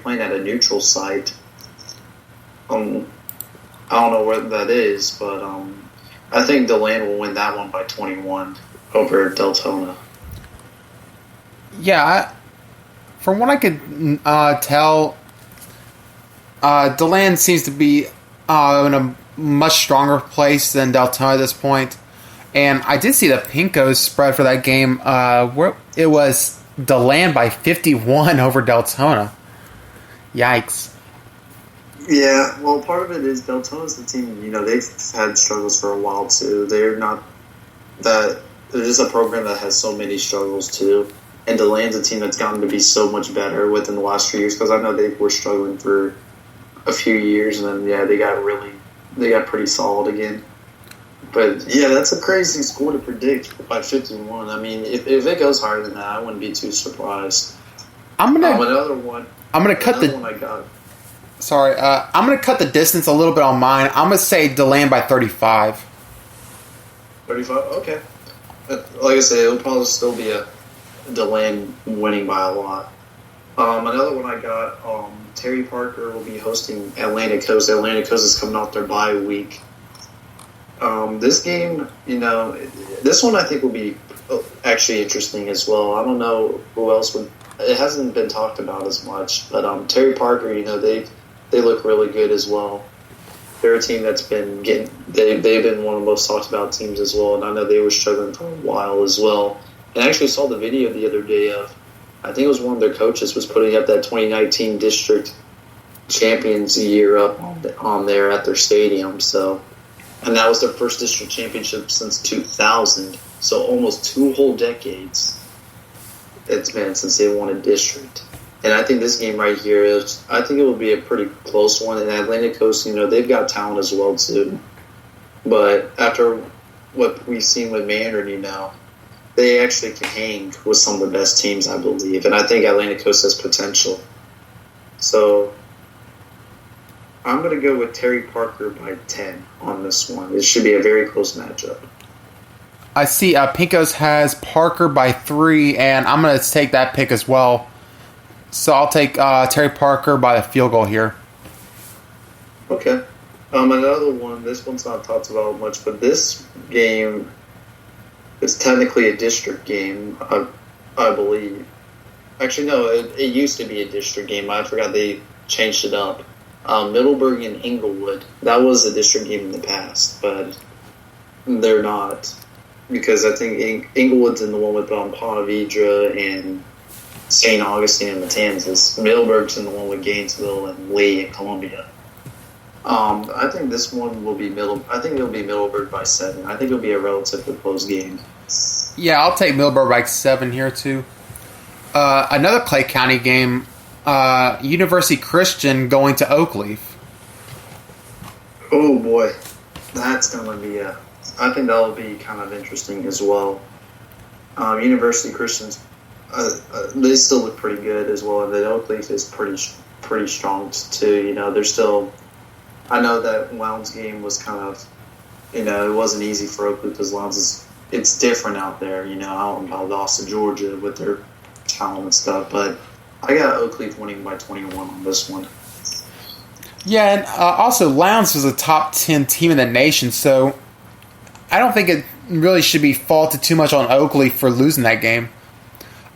playing at a neutral site. I don't know where that is, but I think DeLand will win that one by 21 over Deltona. Yeah, from what I could tell, DeLand seems to be in a much stronger place than Deltona at this point. And I did see the Pinkos spread for that game. Where it was DeLand by 51 over Deltona. Yikes. Yeah, well, part of it is Deltona's the team, they've had struggles for a while, too. They're just a program that has so many struggles, too. And DeLand's a team that's gotten to be so much better within the last few years, because I know they were struggling for a few years, and then, they got pretty solid again. But, yeah, that's a crazy score to predict by 51. I mean, if it goes higher than that, I wouldn't be too surprised. I'm gonna cut the one I got. Sorry, I'm going to cut the distance a little bit on mine. I'm going to say DeLand by 35. 35? Okay. Like I said, it'll probably still be a DeLand winning by a lot. Another one I got, Terry Parker will be hosting Atlantic Coast. Atlantic Coast is coming off their bye week. This game, this one I think will be actually interesting as well. I don't know who else would. It hasn't been talked about as much, but Terry Parker, they look really good as well. They're a team that's been they've been one of the most talked about teams as well, and I know they were struggling for a while as well. And I actually saw the video the other day of, I think it was one of their coaches was putting up that 2019 district champions year up on there at their stadium. So, and that was their first district championship since 2000. So almost 2 whole decades it's been since they won a district. And I think this game right here I think it will be a pretty close one. And Atlantic Coast, they've got talent as well too. But after what we've seen with Mandarin, they actually can hang with some of the best teams, I believe. And I think Atlantic Coast has potential. So I'm going to go with Terry Parker by 10 on this one. It should be a very close matchup. I see Pinkos has Parker by 3, and I'm going to take that pick as well. So I'll take Terry Parker by a field goal here. Okay. Another one, this one's not talked about much, but this game is technically a district game, I believe. Actually, no, it used to be a district game. I forgot they changed it up. Middleburg and Inglewood, that was a district game in the past, but they're not. Because I think Inglewood's in the one with Ponte Vedra and St. Augustine and Matanzas. Middleburg's in the one with Gainesville and Lee and Columbia. I think this one will be I think it'll be Middleburg by 7. I think it'll be a relatively close game. Yeah, I'll take Middleburg by 7 here too. Another Clay County game, University Christian going to Oakleaf. Oh boy, that's going to be I think that'll be kind of interesting as well. University Christians, they still look pretty good as well, and the Oakleaf is pretty strong too. They're still. I know that Lowndes game was kind of, it wasn't easy for Oakleaf because Lowndes it's different out there. Out in Valdosta, Georgia, with their talent and stuff. But I got Oakleaf winning by 21 on this one. Yeah, and also Lowndes was a top 10 team in the nation, so I don't think it really should be faulted too much on Oakleaf for losing that game.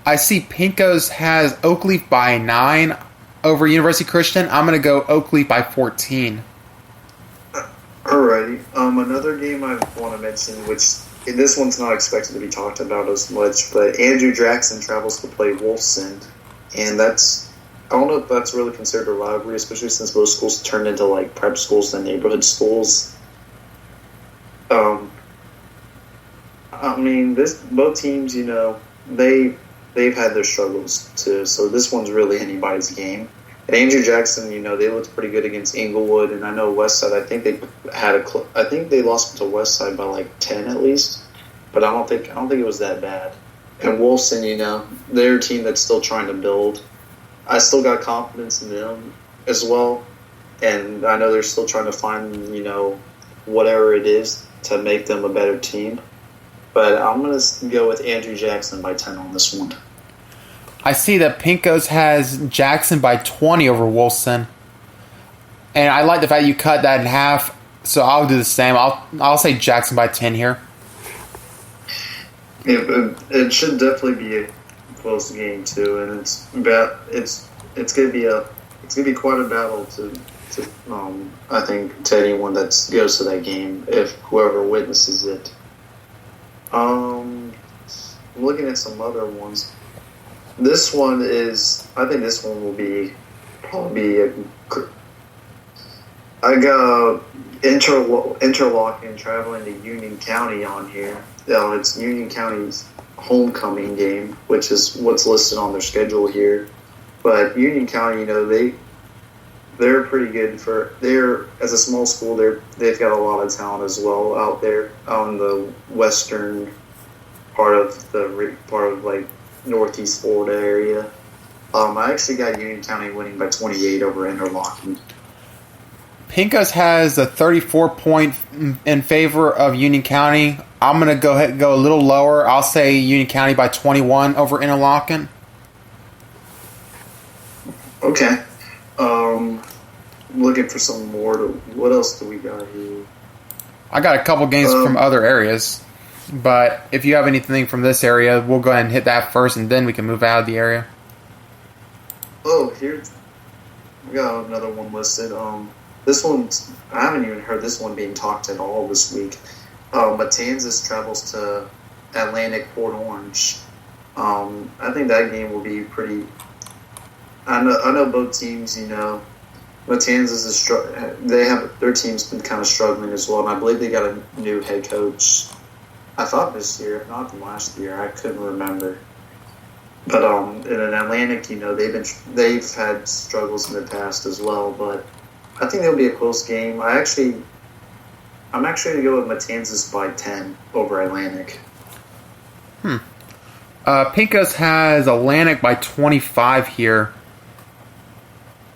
I see Pinkos has Oakleaf by 9 over University Christian. I'm going to go Oakleaf by 14. Alrighty. Another game I want to mention, which this one's not expected to be talked about as much, but Andrew Jackson travels to play Wolfson, and I don't know if that's really considered a rivalry, especially since both schools turned into like prep schools and neighborhood schools. I mean, both teams, they've had their struggles too, so this one's really anybody's game. And Andrew Jackson, they looked pretty good against Inglewood, and I know Westside. I think they lost to Westside by like 10 at least, but I don't think it was that bad. And Wolfson, they're a team that's still trying to build. I still got confidence in them as well, and I know they're still trying to find whatever it is to make them a better team. But I'm going to go with Andrew Jackson by 10 on this one. I see that Pinkos has Jackson by 20 over Wilson. And I like the fact you cut that in half, so I'll do the same. I'll say Jackson by 10 here. It should definitely be a close game too, and it's gonna be quite a battle to I think to anyone that goes to that game if whoever witnesses it. Looking at some other ones. This one I think this one will probably I got Interlochen traveling to Union County on here. It's Union County's homecoming game, which is what's listed on their schedule here. But Union County, they're pretty good as a small school. They've got a lot of talent as well out there on the western part of like Northeast Florida area. I actually got Union County winning by 28 over Interlochen. Pinkos has a 34-point in favor of Union County. I'm going to go ahead and go a little lower. I'll say Union County by 21 over Interlochen. Okay. Looking for some more. What else do we got here? I got a couple games from other areas. But if you have anything from this area, we'll go ahead and hit that first, and then we can move out of the area. Oh, here we got another one listed. This one, I haven't even heard this one being talked at all this week. Matanzas travels to Atlantic Port Orange. I think that game will be pretty. I know both teams. Matanzas is their team's been kind of struggling as well, and I believe they got a new head coach. I thought this year, if not from last year, I couldn't remember. But in an Atlantic, they've had struggles in the past as well. But I think it'll be a close game. I'm actually going to go with Matanzas by 10 over Atlantic. Pinkos has Atlantic by 25 here.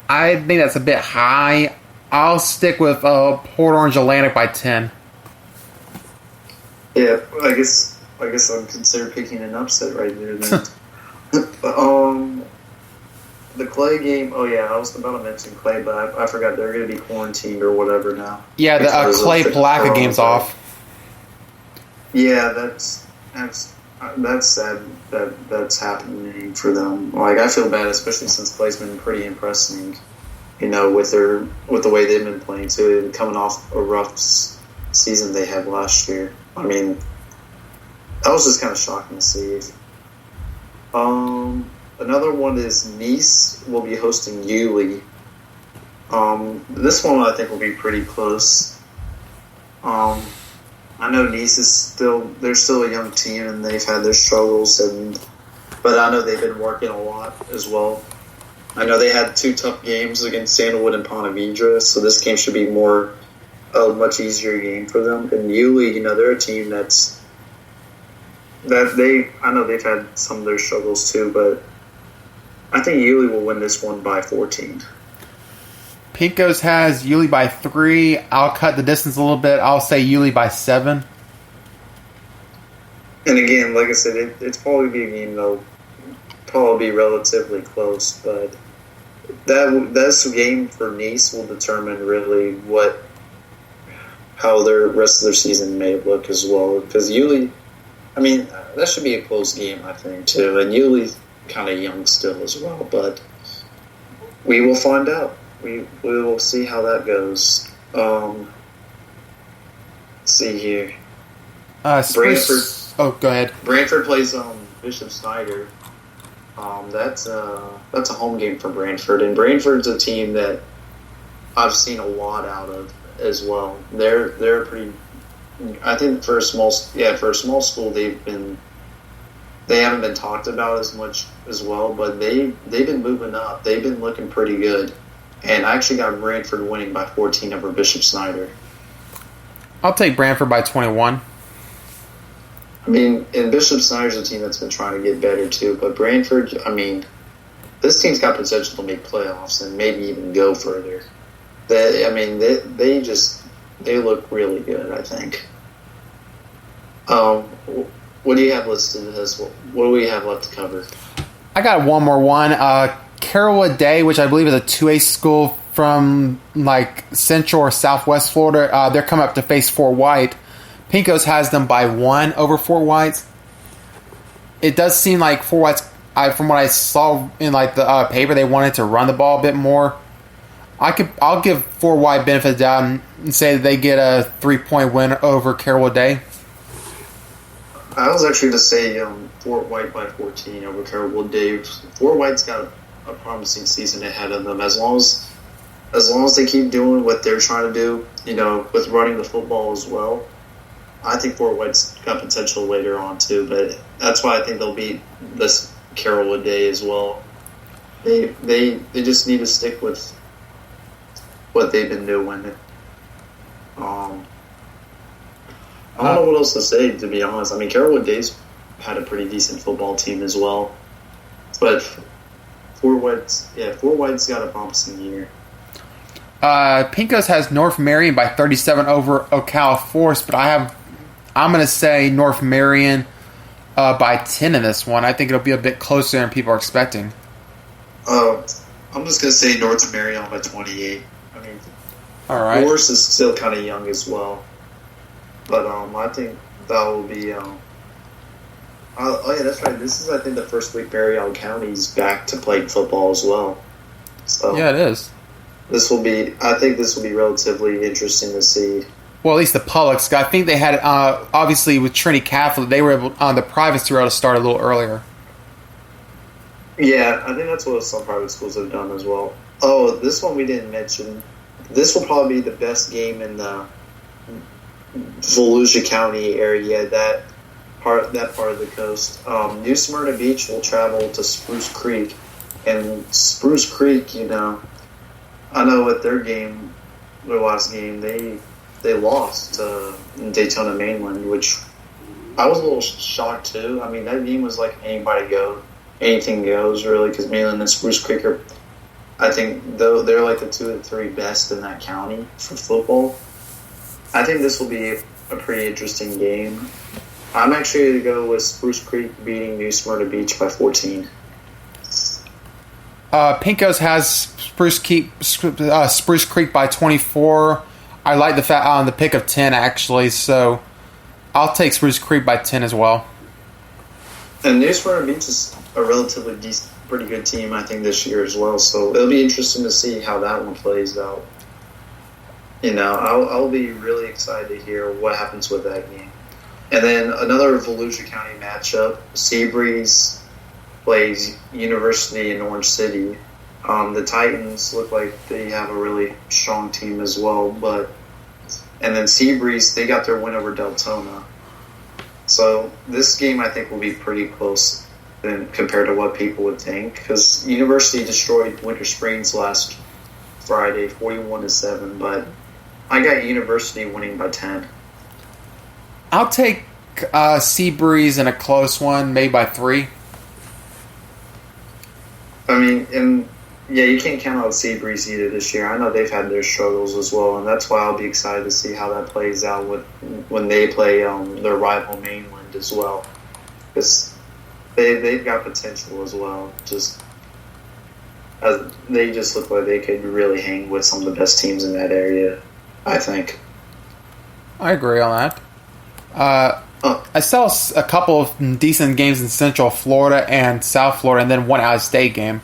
I think that's a bit high. I'll stick with Port Orange Atlantic by 10. Yeah, I guess I'm considered picking an upset right there then. The Clay game. Oh yeah, I was about to mention Clay, but I forgot they're going to be quarantined or whatever now. Yeah, the Clay Palaka game's off. Yeah, that's sad that that's happening for them. Like I feel bad, especially since Clay's been pretty impressive. With the way they've been playing too, coming off a rough season they had last year. I mean, that was just kind of shocking to see. Another one is Nice will be hosting Yulee. This one I think will be pretty close. I know Nice is they're still a young team and they've had their struggles, but I know they've been working a lot as well. I know they had 2 tough games against Sandalwood and Ponte Vedra, so this game should be a much easier game for them. And Yulee, they're a team I know they've had some of their struggles too, but I think Yulee will win this one by 14. Pinkos has Yulee by 3. I'll cut the distance a little bit. I'll say Yulee by 7. And again, like I said, it's probably be a game that'll probably be relatively close, but that's a game for Nice will determine really how their rest of their season may look as well. Because Yulee, that should be a close game, I think, too. And Yulee's kind of young still as well, but we will find out. We will see how that goes. Let's see here. Brantford. Oh, go ahead. Brantford plays Bishop Snyder. That's a home game for Brantford, and Brantford's a team that I've seen a lot out of as well. They're pretty. I think for a small school, they haven't been talked about as much as well, but they've been moving up. They've been looking pretty good, and I actually got Brantford winning by 14 over Bishop Snyder. I'll take Brantford by 21. And Bishop Snyder's a team that's been trying to get better too, but Brantford, this team's got potential to make playoffs and maybe even go further. They look really good, I think. What do you have listed as what do we have left to cover? I got one more one. Carrollwood Day, which I believe is a 2A school from like Central or Southwest Florida. They're coming up to face Fort White. Pinkos has them by 1 over Fort White. It does seem like Fort White's, from what I saw in like the paper, they wanted to run the ball a bit more. I'll give Fort White benefit of the doubt and say that they get a 3-point win over Carrollwood Day. I was actually going to say Fort White by 14 over Carrollwood Day. Fort White's got a promising season ahead of them. As long as they keep doing what they're trying to do, with running the football as well, I think Fort White's got potential later on too. But that's why I think they'll beat this Carrollwood Day as well. They just need to stick with what they've been doing. I don't know what else to say, to be honest. I mean, Carrollwood Day's had a pretty decent football team as well. But Fort White's got a promising year. Pinkos has North Marion by 37 over Ocala Forest, but I'm going to say North Marion by 10 in this one. I think it'll be a bit closer than people are expecting. I'm just going to say North Marion by 28. I mean, all right. Forest is still kind of young as well. But I think that will be. Oh yeah, that's right. This is, I think, the first week Marion County's back to playing football as well. So yeah, it is. I think this will be relatively interesting to see. Well, at least the publics. I think they had obviously with Trinity Catholic, they were able the privates were able to start a little earlier. Yeah, I think that's what some private schools have done as well. Oh, this one we didn't mention. This will probably be the best game in the Volusia County area, that part of the coast. New Smyrna Beach will travel to Spruce Creek, and Spruce Creek, I know at their last game, they lost to Daytona Mainland, which I was a little shocked too. I mean, that game was like anything goes really, because Mainland and Spruce Creek are, I think, though they're like the 2 and 3 best in that county for football. I think this will be a pretty interesting game. I'm actually going to go with Spruce Creek beating New Smyrna Beach by 14. Pinkos has Spruce Creek by 24. I like the pick of 10 actually, so I'll take Spruce Creek by 10 as well. And New Smyrna Beach is a relatively pretty good team, I think, this year as well. So it'll be interesting to see how that one plays out. I'll be really excited to hear what happens with that game. And then another Volusia County matchup, Seabreeze plays University in Orange City. The Titans look like they have a really strong team as well. And then Seabreeze, they got their win over Deltona. So this game, I think, will be pretty close compared to what people would think, because University destroyed Winter Springs last Friday, 41-7, but I got University winning by 10. I'll take Seabreeze in a close one, maybe by 3. I mean, you can't count out Seabreeze either this year. I know they've had their struggles as well, and that's why I'll be excited to see how that plays out when they play their rival Mainland as well, because they've got potential as well. They just look like they could really hang with some of the best teams in that area, I think. I agree on that. I saw a couple of decent games in Central Florida and South Florida, and then one out-of-state game.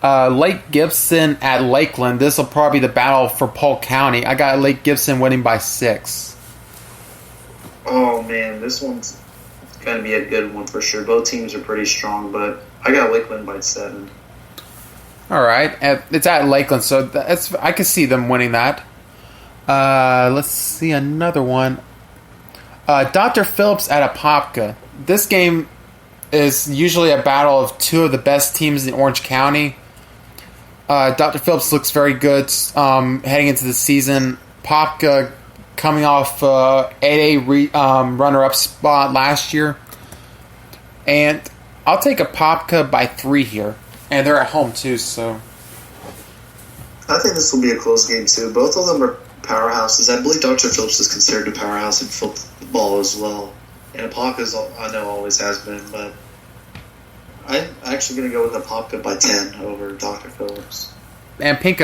Lake Gibson at Lakeland. This will probably be the battle for Polk County. I got Lake Gibson winning by 6. Oh, man, this one's going to be a good one for sure. Both teams are pretty strong, but I got Lakeland by 7. All right. It's at Lakeland, so I can see them winning that. Let's see another one. Dr. Phillips at Apopka. This game is usually a battle of 2 of the best teams in Orange County. Dr. Phillips looks very good heading into the season. Apopka coming off 8A runner-up spot last year. And I'll take Apopka by 3 here. And they're at home too, so I think this will be a close game too. Both of them are powerhouses. I believe Dr. Phillips is considered a powerhouse in football as well. And Apopka's, I know, always has been, but I'm actually going to go with a Apopka by 10 over Dr. Phillips. And Pinko